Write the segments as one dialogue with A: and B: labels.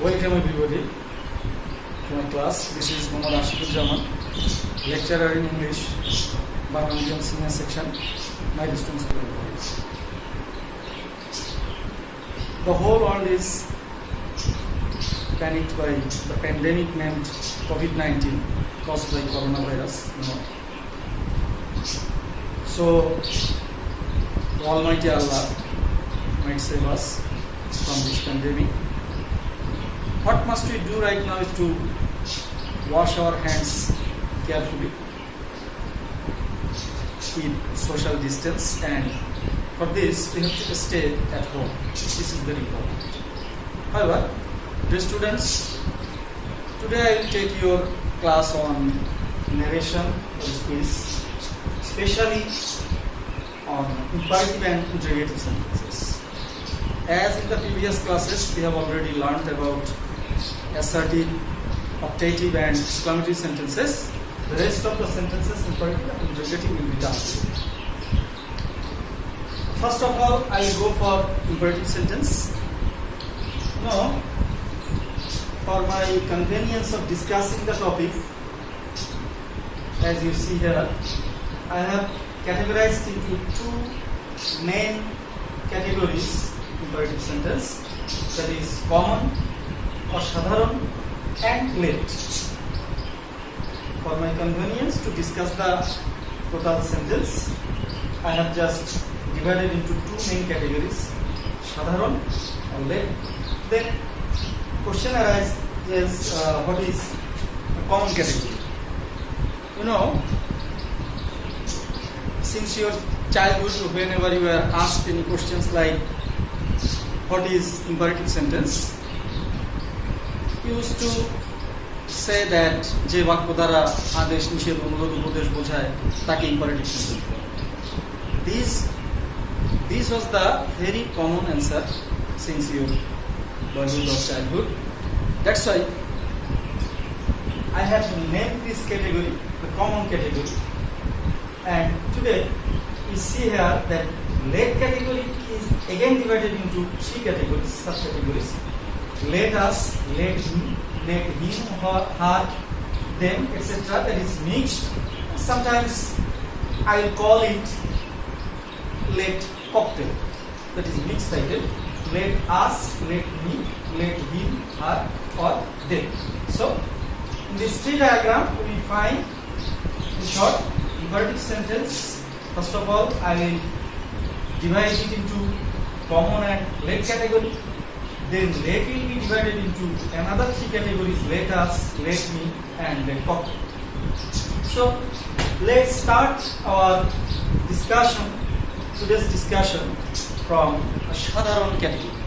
A: Welcome everybody to my class. This is Mohammad Ashiqur, lecturer in English, Bangla Senior Section, my responsibility. The whole world is panicked by the pandemic named COVID-19 caused by coronavirus. So, Almighty Allah might save us from this pandemic. What must we do right now is to wash our hands carefully, keep social distance, and for this we have to stay at home. This is very important. However, dear students, today I will take your class on narration or speech, especially on imperative and interrogative sentences. As in the previous classes, we have already learned about assertive, optative and exclamative sentences. The rest of the sentences, imperative and interrogative, will be done. First of all, I will go for imperative sentence. Now, for my convenience of discussing the topic, as you see here, I have categorized into two main categories imperative sentence, that is common or sadharan and late. For my convenience to discuss the total sentence, I have just divided into two main categories, sadharan or late. Then question arises is what is a common category? You know, since your childhood, whenever you are asked any questions like what is imperative sentence, you used to say that যে বাক্য দ্বারা আদেশ নিষেধ অনুরোধ উপদেশ বোঝায় তাকে imperative sentence বলে. This was the very common answer since your boyhood or childhood. That's why I have named this category the common category. And today we see here that late category is again divided into three categories, subcategories. Let us, let him, her, them, etc. That is mixed. Sometimes I will call it let cocktail. That is mixed title. Let us, let me, let him, her, or them. So in this tree diagram we find in short imperative sentence. First of all, I will divide it into common and late category. Then late will be divided into another three categories: let us, let me, and let cocktail. So let's start our discussion, today's discussion, from a sadharan category.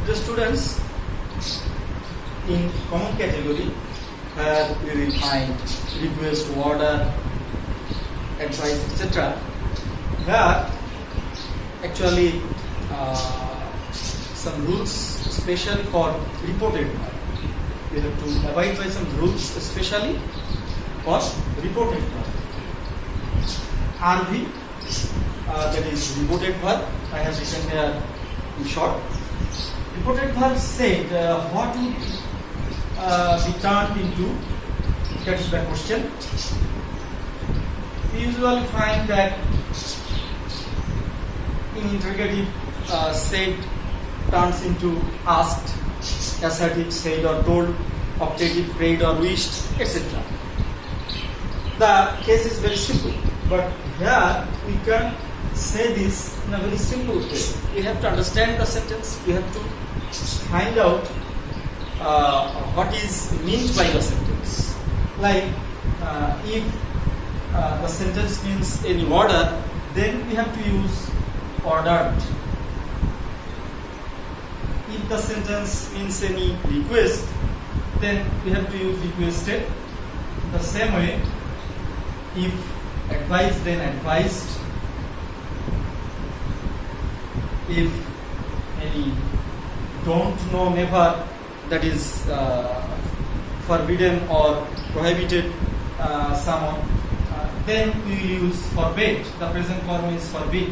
A: The students, in common category, we will find request, order, advice, etc. Here, actually, some rules, especially for reported verb. We have to abide by some rules, especially for reported verb. RV, that is reported verb. I have written here in short. Reported verb said what would be turned into, that is the question. We usually find that in interrogative said turns into asked, assertive said or told, optative prayed or wished, etc. The case is very simple, but here we can say this in a very simple way. We have to understand the sentence, we have to find out what is meant by the sentence. Like if the sentence means any order, then we have to use ordered. If the sentence means any request, then we have to use requested. The same way, if advised, then advised. if any don't know, never, that is forbidden or prohibited someone, then we will use forbid. The present form is forbid.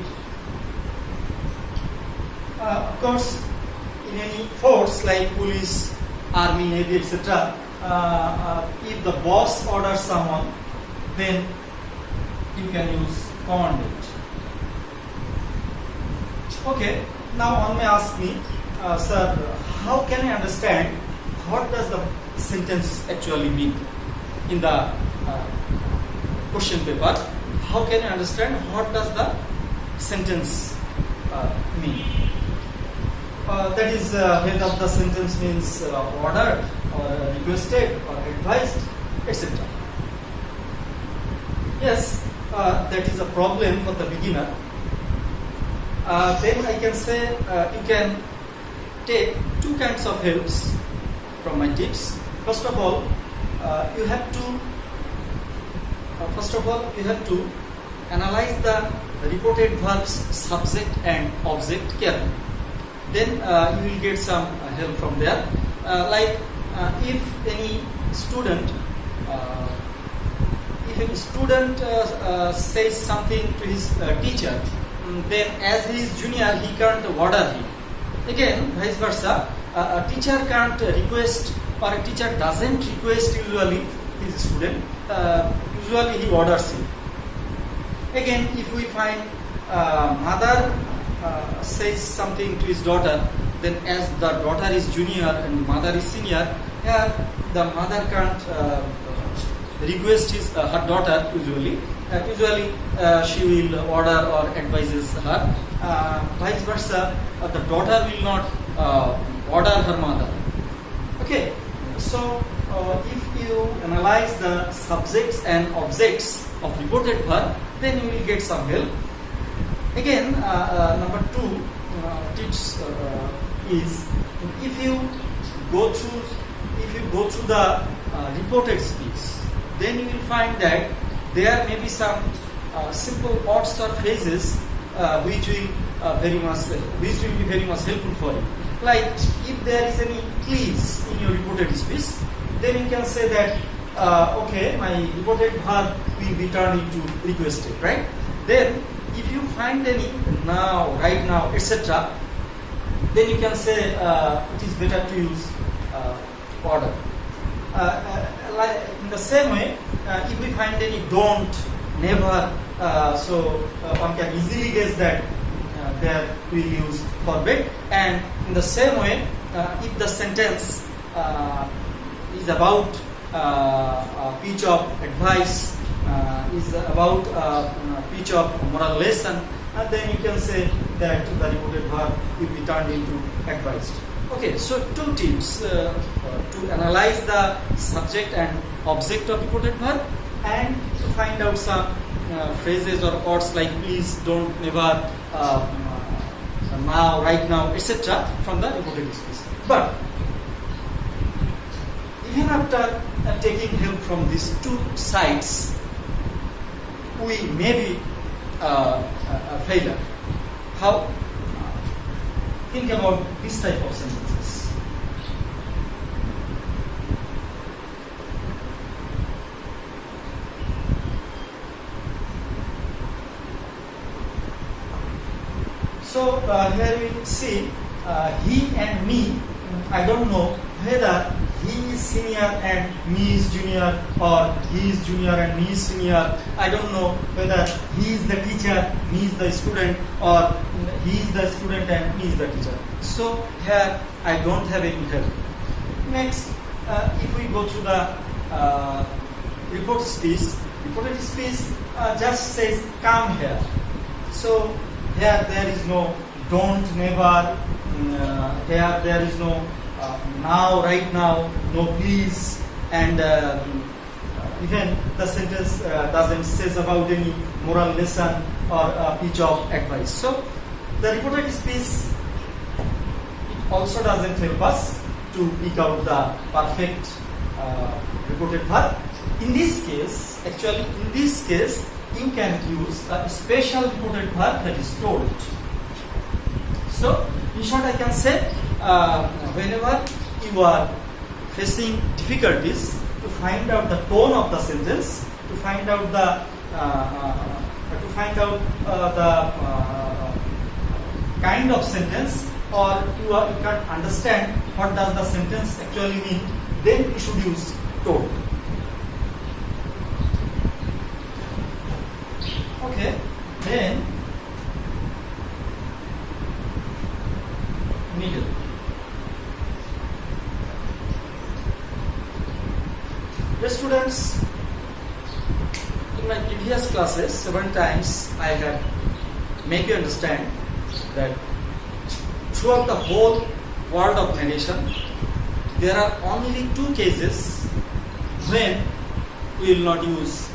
A: Of course, in any force like police, army, navy, etc., if the boss orders someone, then you can use commanded. Okay, now one may ask me, sir, how can I understand what does the sentence actually mean in the question paper? How can I understand what does the sentence mean? That is, whether the sentence means ordered or requested or advised, etc. Yes, that is a problem for the beginner. Then I can say you can take two kinds of helps from my tips. First of all, you have to analyze the reported verbs subject and object carefully. Then you will get some help from there. If any student says something to his teacher, then as he is junior, he can't order him. Again, vice versa, a teacher can't request, or a teacher doesn't request usually his student. Usually he orders him. Again, if we find mother says something to his daughter, then as the daughter is junior and mother is senior, here the mother can't request her daughter usually. Usually she will order or advises her. Vice versa, the daughter will not order her mother. Okay, so if you analyze the subjects and objects of reported verb, then you will get some help. Again, number two tips is if you go through the reported speech, then you will find that there may be some simple words or phrases which will be very much helpful for you. Like if there is any please in your reported speech, then you can say that okay, my reported verb will be turned into requested, right? Then if you find any now, right now, etc., then you can say it is better to use order. Like in the same way, if we find any don't, never, so one can easily guess that there we use forbid. And in the same way, if the sentence is about a piece of advice, is about a piece of moral lesson, then you can say that the reported verb will be turned into advised. Okay, so two tips to analyze the subject and object of reported verb, and to find out some phrases or words like please, don't, never, now, right now, etc. from the reported speech. But even after taking help from these two sides, we may be a failure. How? Think about this type of sentences. So here we see he and me. I don't know whether he is senior and me is junior, or he is junior and me is senior. I don't know whether he is the teacher, me is the student, or he is the student and me is the teacher. So here I don't have any help. Next, if we go to the reported speech just says come here. So here there is no don't, never. Here there is no now, right now, no please, and even the sentence doesn't say about any moral lesson or a piece of advice. So the reported speech, it also doesn't help us to pick out the perfect reported verb. In this case, you can use a special reported verb, that is told. So in short I can say whenever you are facing difficulties to find out the tone of the sentence, to find out the kind of sentence, or you can't understand what does the sentence actually mean, then you should use tone. Okay, then middle. The students, in my previous classes, several times I have make you understand that throughout the whole world of narration, there are only two cases when we will not use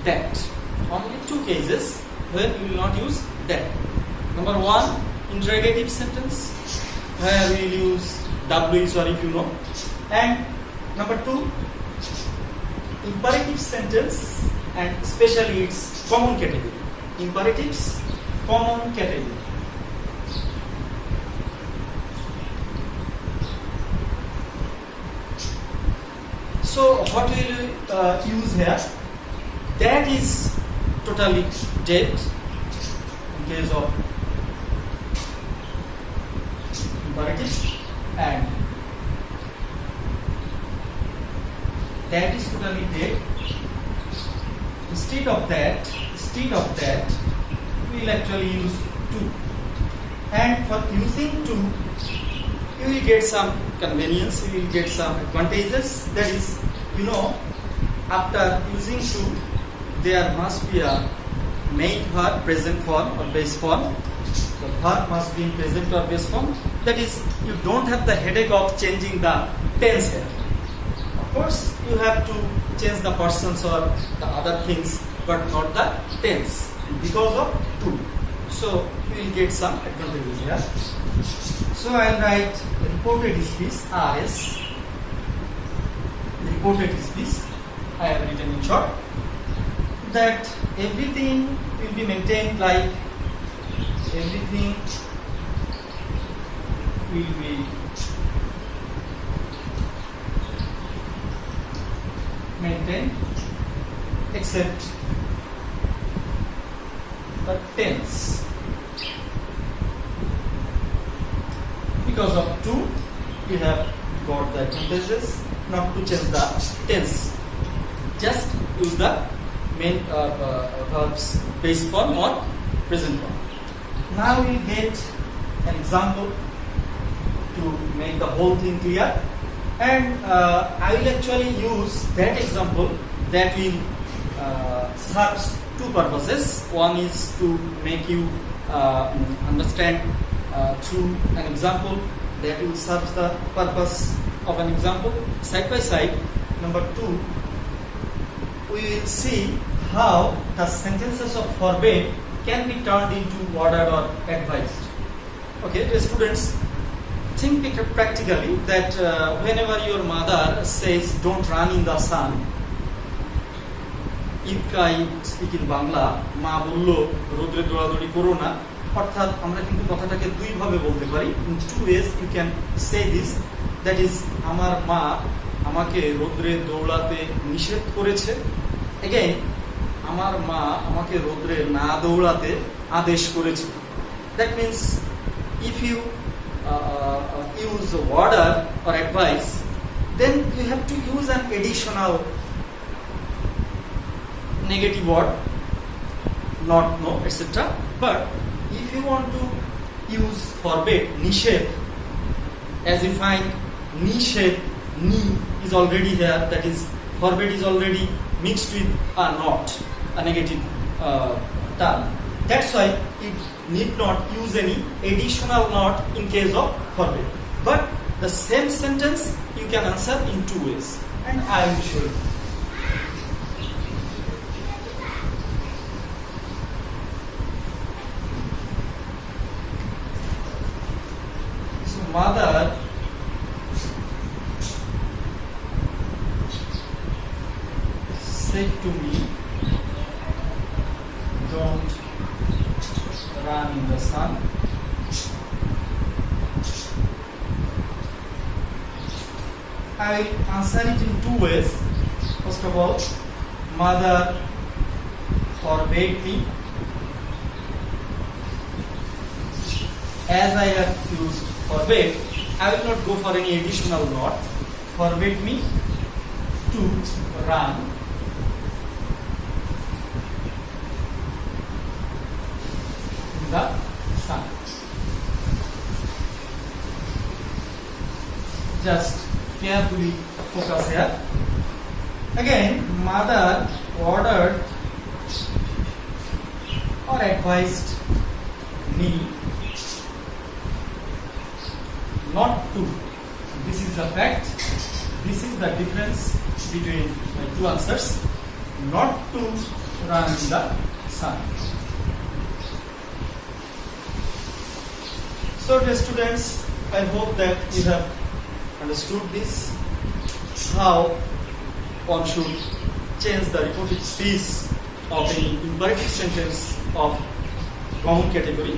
A: that. Only two cases when we will not use that. Number one, interrogative sentence, where we will use Wlll or if you know. And number two, imperative sentence, and especially its common category. Imperatives, common category. So what will you use here? That is totally dead in case of imperative, and that is totally dead. Instead of that, we will actually use to. And for using to, you will get some convenience, you will get some advantages. That is, you know, after using to, there must be a main verb, present form or base form. The verb must be in present or base form. That is, you don't have the headache of changing the tense here. Of course, you have to change the persons or the other things, but not the tense because of to. So we will get some advantages here. So I will write reported speech RS. Reported speech I have written in short. That everything will be maintained like everything will be maintained except the tense. Because of to, we have got the advantages not to change the tense. Just use the main verbs base form or present form. Now we get an example to make the whole thing clear, and I will actually use that example that will serve two purposes. One is to make you understand through an example that will serve the purpose of an example. Side by side, number two, we will see how the sentences of forbade can be turned into ordered or advised. Okay, the students, think practically that whenever your mother says don't run in the sun, if I speak in Bangla, মা বললো রোদ্রে দৌড়াদৌড়ি করো না, অর্থাৎ আমরা কিন্তু কথাটাকে দুই ভাবে বলতে পারি. In two ways you can say this, that is, আমার মা আমাকে রোদ্রে দৌড়াতে নিষেধ করেছে. Again, আমার মা আমাকে রোদ্রে না দৌড়াতে আদেশ করেছে. That means if you use order or advice, then you have to use an additional negative word, not, no, etc. But if you want to use forbid, nished, as you find nished, ni is already here, that is, forbid is already mixed with a not, a negative term. That's why it need not use any additional not in case of forbid. But the same sentence you can answer in two ways, and I will show you. So mother said to me, don't run in the sun. I will answer it in two ways. First of all, mother forbade me. As I have used forbade, I will not go for any additional not. Forbade me to run in the sun. Just carefully focus here. Again, mother ordered or advised me not to. This is the fact. This is the difference between my two answers. Not to run in the sun. So, dear students, I hope that you have understood this, how one should change the reported speech of any imperative sentence of common category.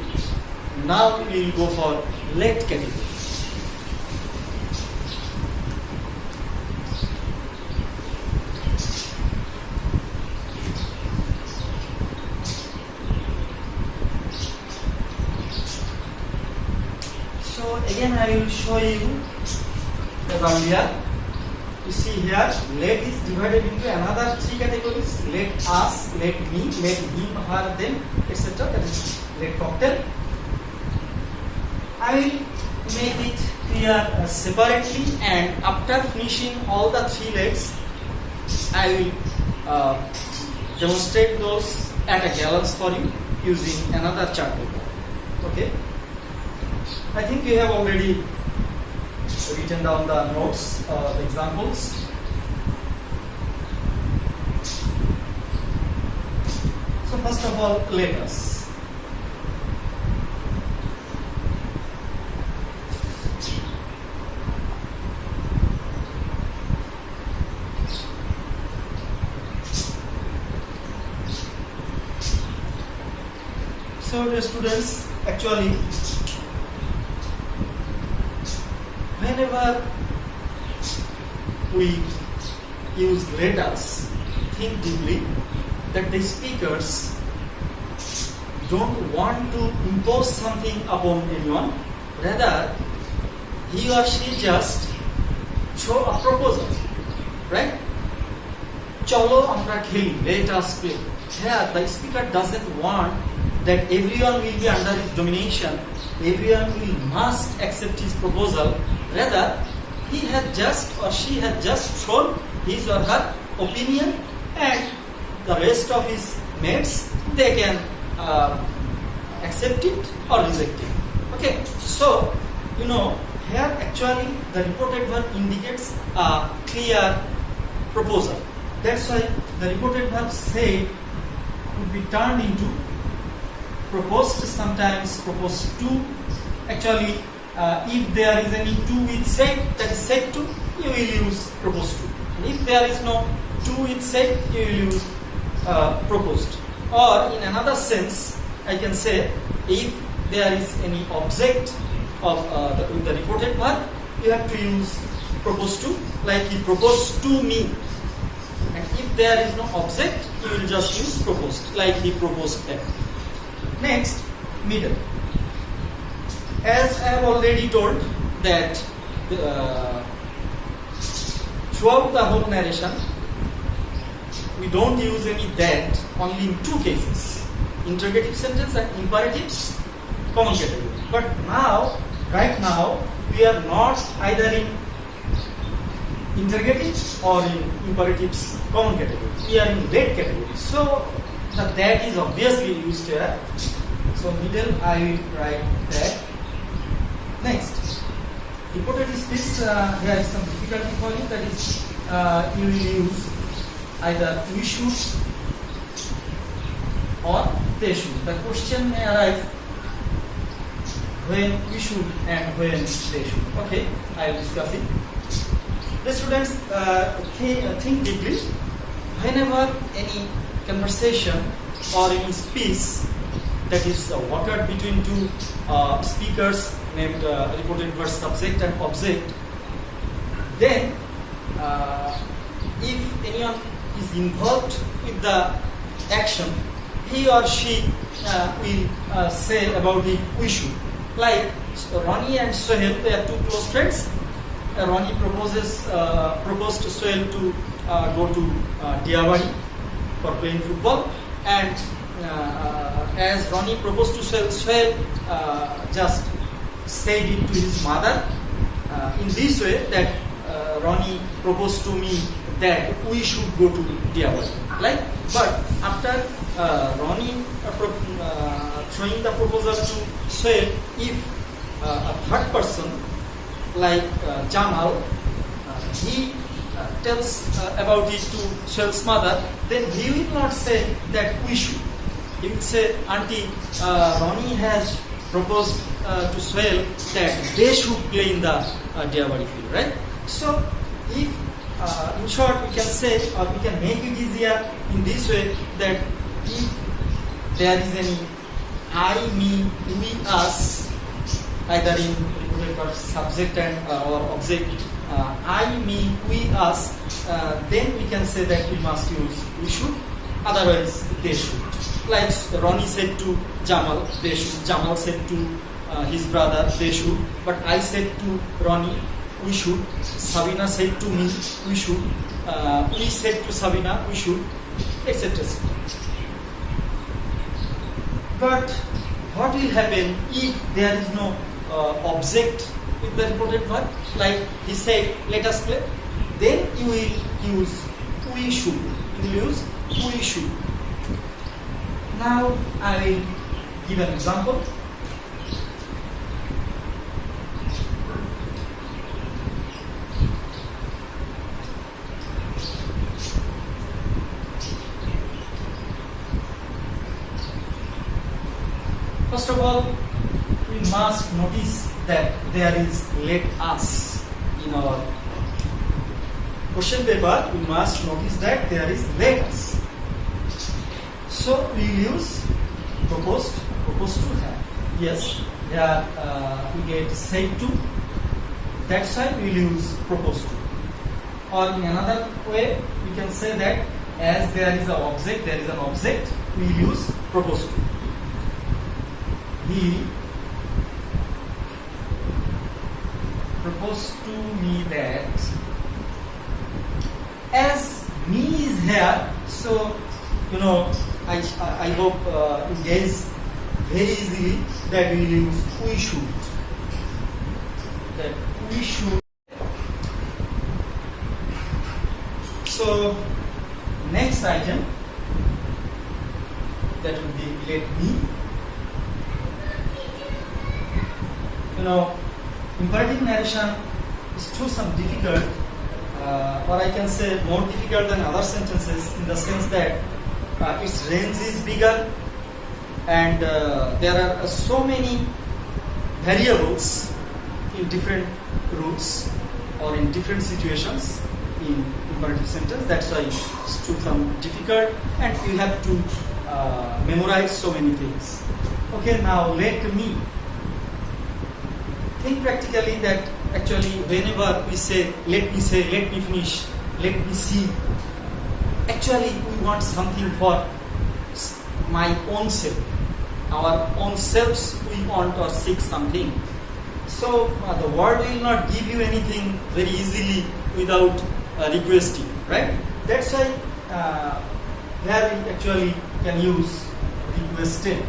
A: Now we will go for late category. So again I will show you as earlier. You see here, let is divided into another three categories. Let us, let me, let him, her, them, etc. That is let cocktail. I will make it clear separately, and after finishing all the three lets, I will demonstrate those at a glance for you using another chart paper. Okay. I think you have already written down the notes, the examples. So first of all, let us. So the students, actually, whenever we use let us, think deeply that the speakers don't want to impose something upon anyone. Rather, he or she just throw a proposal, right? Chalo amra kheli, let us play. Here, the speaker doesn't want that everyone will be under his domination. Everyone will must accept his proposal. Rather, he had just or she had just thrown his or her opinion, and the rest of his mates, they can accept it or reject it. Okay, so here actually the reported verb indicates a clear proposal. That's why the reported verb said would be turned into proposed, sometimes proposed to. Actually, if there is any to with said, that is said to, you will use proposed to. And if there is no to with said, you will use proposed. Or in another sense, I can say, if there is any object of the reported verb, you have to use proposed to, like he proposed to me. And if there is no object, you will just use proposed, like he proposed that. Next, middle. As I have already told that throughout the whole narration, we don't use any that, only in two cases: interrogative sentence and imperatives, common category. But now, right now, we are not either in interrogative or in imperatives common category. We are in that category. So the that is obviously used here. So middle, I will write that. Next, reported speech. Here is some difficulty for you. That is, you will use either we should or they should. The question may arise when we should and when they should. Okay, I will discuss it. The students think deeply. Whenever any conversation or any speech that is occurred between two speakers named reported verb subject and object, then if anyone is involved with the action, he or she will say about it we should. Like Ronnie and Sohail, they are two close friends. Ronnie proposed to Sohail to go to Diawari for playing football, and as Ronnie proposed to Sohail, Sohail just said it to his mother in this way that Ronnie proposed to me that we should go to Diawari. Like, but after Ronnie throwing the proposal to Sohail, if a third person like Jamal, he tells about it to Sohail's mother, then he will not say that we should. He will say, Auntie, Ronnie has proposed to Sohail that they should play in the Diawari field, right? So, if in short we can say, or we can make it easier in this way, that if there is any I, me, we, us, either in subject and or object, I, me, we, us, then we can say that we must use we should, otherwise they should. Like Ronnie said to Jamal, they should. Jamal said to his brother, they should. But I said to Ronnie, we should. Sabina said to me, we should. We said to Sabina, we should, etc. But what will happen if there is no object with the reported verb? Like he said, let us play. Then you will use we should. You will use we should. Now I will give an example. First of all, we must notice that there is let us in our question paper. We must notice that there is let us. So we will use proposed to have. Yes, there we get said to. That's why we will use proposed to. Or in another way, we can say that as there is an object, we will use proposed to. He proposed to me that, as me is here, so I hope you guys very easily that we use we should. That we should. So next item, that would be let me. Imperative narration is too some difficult, or I can say more difficult than other sentences, in the sense that its range is bigger, and there are so many variables in different rules or in different situations in imperative sentence. That's why it's too some difficult, and you have to memorize so many things. Okay, now let me. Think practically that actually whenever we say, let me finish, let me see, actually we want something for my own self. Our own selves we want or seek something. So the word will not give you anything very easily without requesting, right? That's why here we actually can use requested.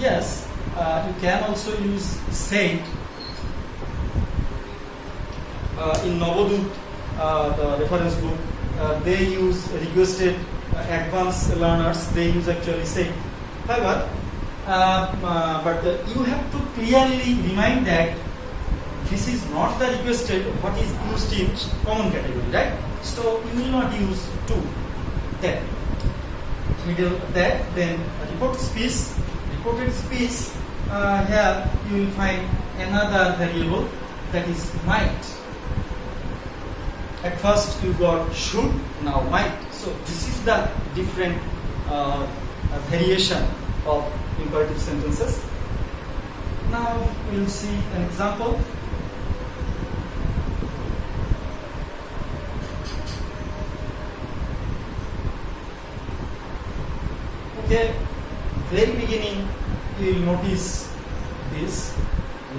A: Yes, you can also use said. In Navodut, the reference book, they use requested. Advanced learners, they use actually said. However, but you have to clearly remind that this is not the requested, what is used in common category, right? So you will not use to, that. Middle that, then reported speech, here you will find another variable, that is might. At first you got should, now might. So this is the different variation of imperative sentences. Now we will see an example. Okay, very beginning you will notice this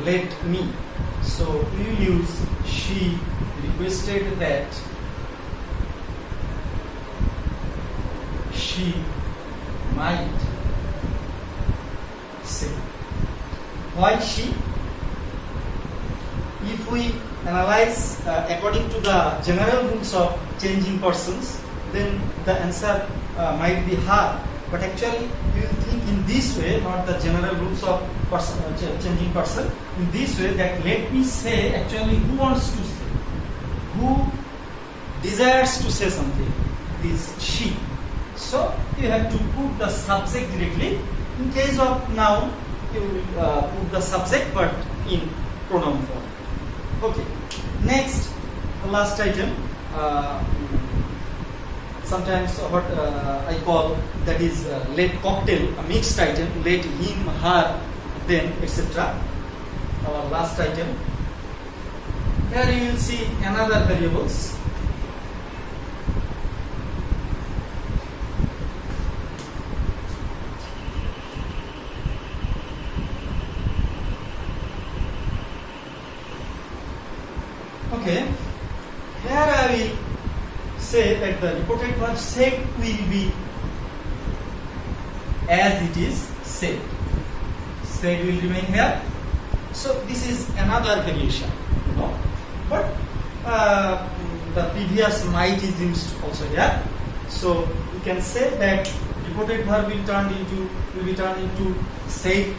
A: let me. So you will use she requested that she might say. Why she? If we analyze according to the general rules of changing persons, then the answer might be her. But actually, you will think in this way, not the general rules of changing person. In this way, that let me say, actually, who wants to say? Who desires to say something? Is she. So you have to put the subject directly. In case of noun, you will put the subject but in pronoun form. Okay. Next, the last item. Sometimes what I call that is let cocktail, a mixed item. Let him, her, them, etc. Our last item. Here you will see another variables. Okay, here I will say that the reported verb said will be as it is said. Said will remain here. So this is another variation, you know. But the previous might is used also here. So you can say that reported verb will be turned into said.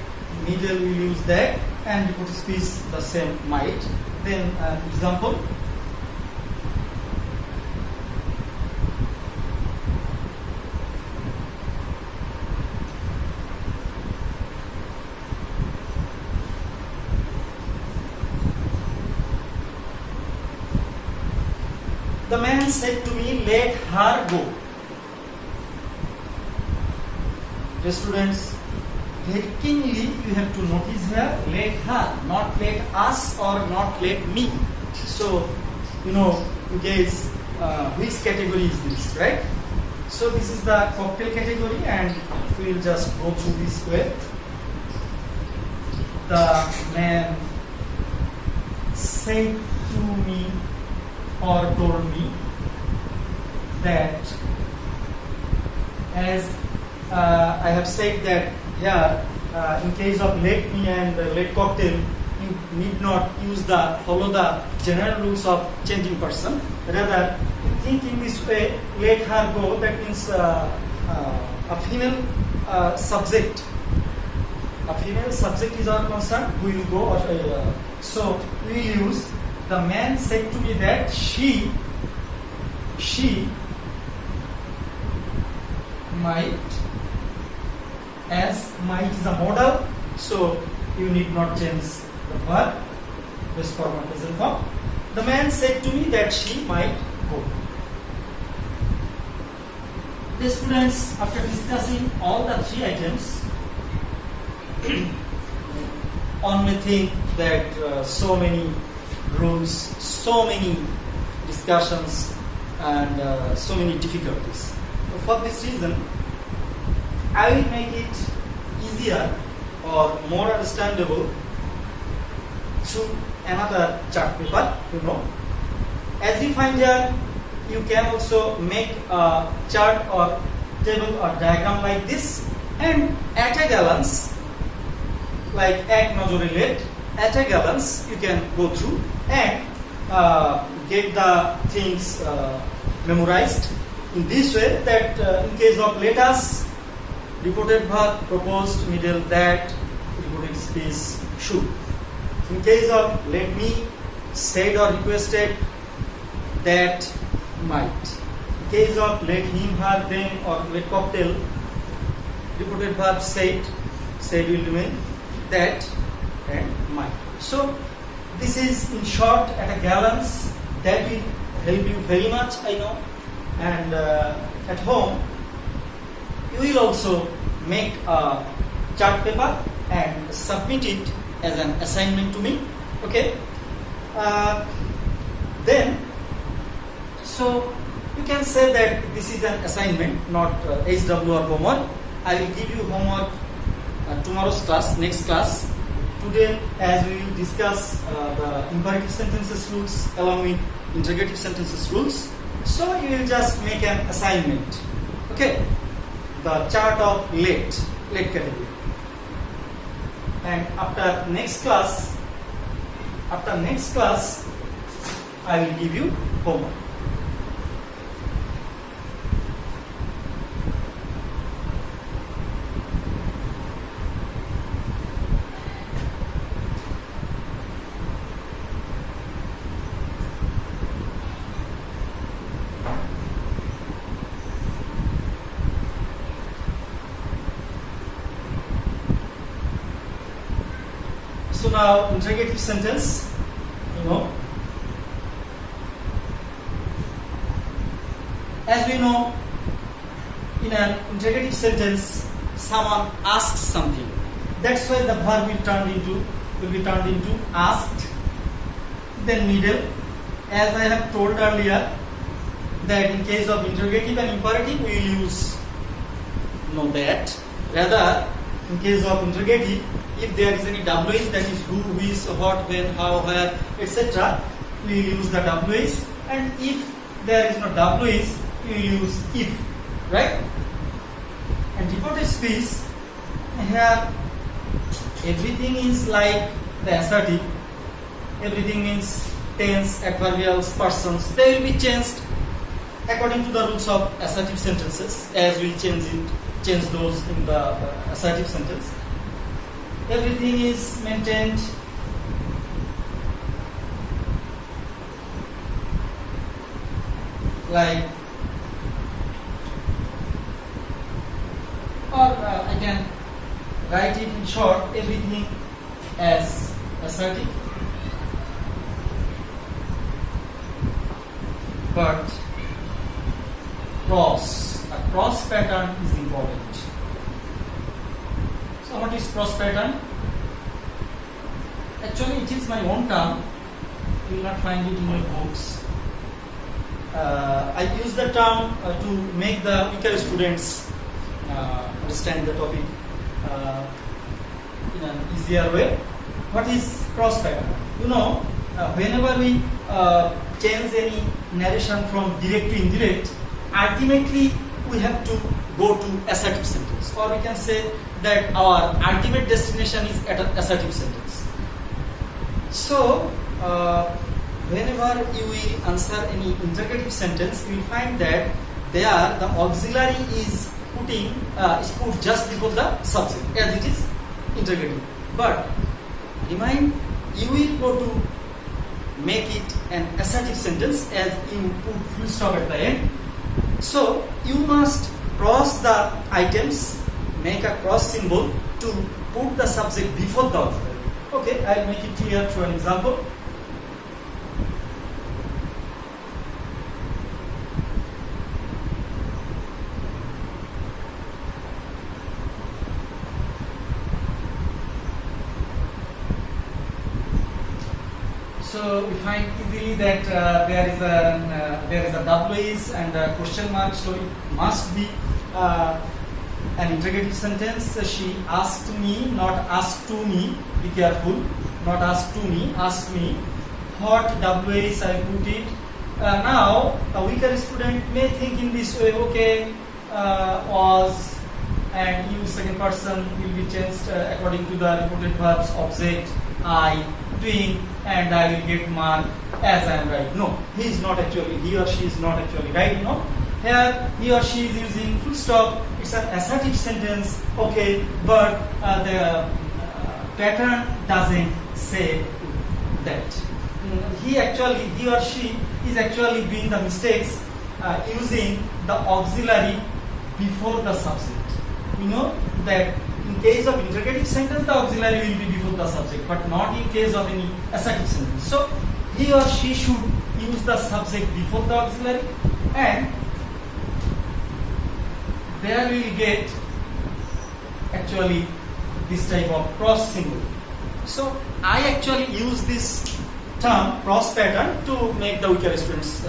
A: Middle will use that, and reported speech the same might. Then example. The man said to me, let her go. The students, very keenly you have to notice here, let her, not let us or not let me. So, you know, you guys, which category is this, right? So this is the cocktail category, and we will just go through this way. The man said to me or told me that, as I have said that here, in case of let me and let cocktail, you need not follow the general rules of changing person. Rather, you think in this way, let her go, that means a female subject. A female subject is our concern, who will go. So we use, the man said to me that she might, as might is a modal, so you need not change the verb, this form or present form. The man said to me that she might go. The students, after discussing all the three items, one may think that so many rules, so many discussions, and so many difficulties. For this reason, I will make it easier or more understandable through another chart paper, you know. As you find here, you can also make a chart or table or diagram like this, and at a glance, like ek nojore let, at a glance you can go through and get the things memorized in this way, that in case of let us, reported verb, proposed, middle, that, reported speech, should. In case of let me, said or requested, that, might. In case of let him, her, them, or let cocktail, reported verb said will remain, that, and might. So this is in short at a glance. That will help you very much, I know. And at home, you will also make a chart paper and submit it as an assignment to me. Okay. Then, so you can say that this is an assignment, not HW or homework. I will give you homework tomorrow's class, next class. Today, as we will discuss the imperative sentences rules along with interrogative sentences rules, so you will just make an assignment. Okay, the chart of late category. And after next class, I will give you homework. So now interrogative sentence, as we know, in an interrogative sentence, someone asks something. That's why the verb will be turned into asked. Then middle, as I have told earlier, that in case of interrogative and imperative, we will use that. Rather, in case of interrogative, if there is any WH, that is who, is, what, when, how, where, etc., we will use the WH. And if there is no WH, we will use if, right? And reported speech, here everything is like the assertive. Everything means tense, adverbials, persons. They will be changed according to the rules of assertive sentences, as we change those in the assertive sentence. Everything is maintained like, or I can write it in short, everything as assertive, but a cross pattern is important. So what is cross pattern? Actually, it is my own term. You will not find it in your books. I use the term to make the weaker students understand the topic in an easier way. What is cross pattern? Whenever we change any narration from direct to indirect, ultimately we have to go to assertive sentence, or we can say that our ultimate destination is at an assertive sentence. So, whenever you will answer any interrogative sentence, you will find that there the auxiliary is put just before the subject, as it is interrogative. But remind, you will go to make it an assertive sentence as you put full stop at the end. So you must cross the items, make a cross symbol to put the subject before the auxiliary. Okay, I'll make it clear through an example. So we find easily that there is a WH and a question mark, so it must be an interrogative sentence. She asked me, not asked to me. Be careful, not asked to me. Asked me. What WH I put it. Now a weaker student may think in this way. Okay, was, and use second person will be changed according to the reported verbs, object, I, doing, and I will get mark as I am right. No, he or she is not actually right. Here he or she is using full stop. It's an assertive sentence. Okay, but the pattern doesn't say that. He or she is actually doing the mistakes using the auxiliary before the subject. We know that in case of interrogative sentence, the auxiliary will be before the subject, but not in case of any assertive sentence. So he or she should use the subject before the auxiliary, and there we will get actually this type of cross symbol. So I actually use this term cross pattern to make the weaker students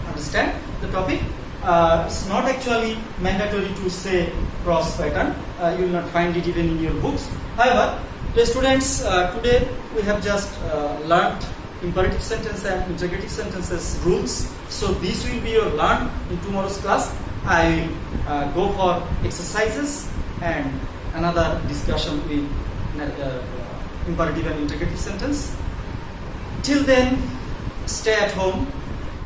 A: understand the topic. It's not actually mandatory to say cross pattern. You will not find it even in your books. However, the students, today we have just learned imperative sentence and interrogative sentences rules. So this will be your learn in tomorrow's class. I will go for exercises and another discussion with imperative and interrogative sentence. Till then, stay at home.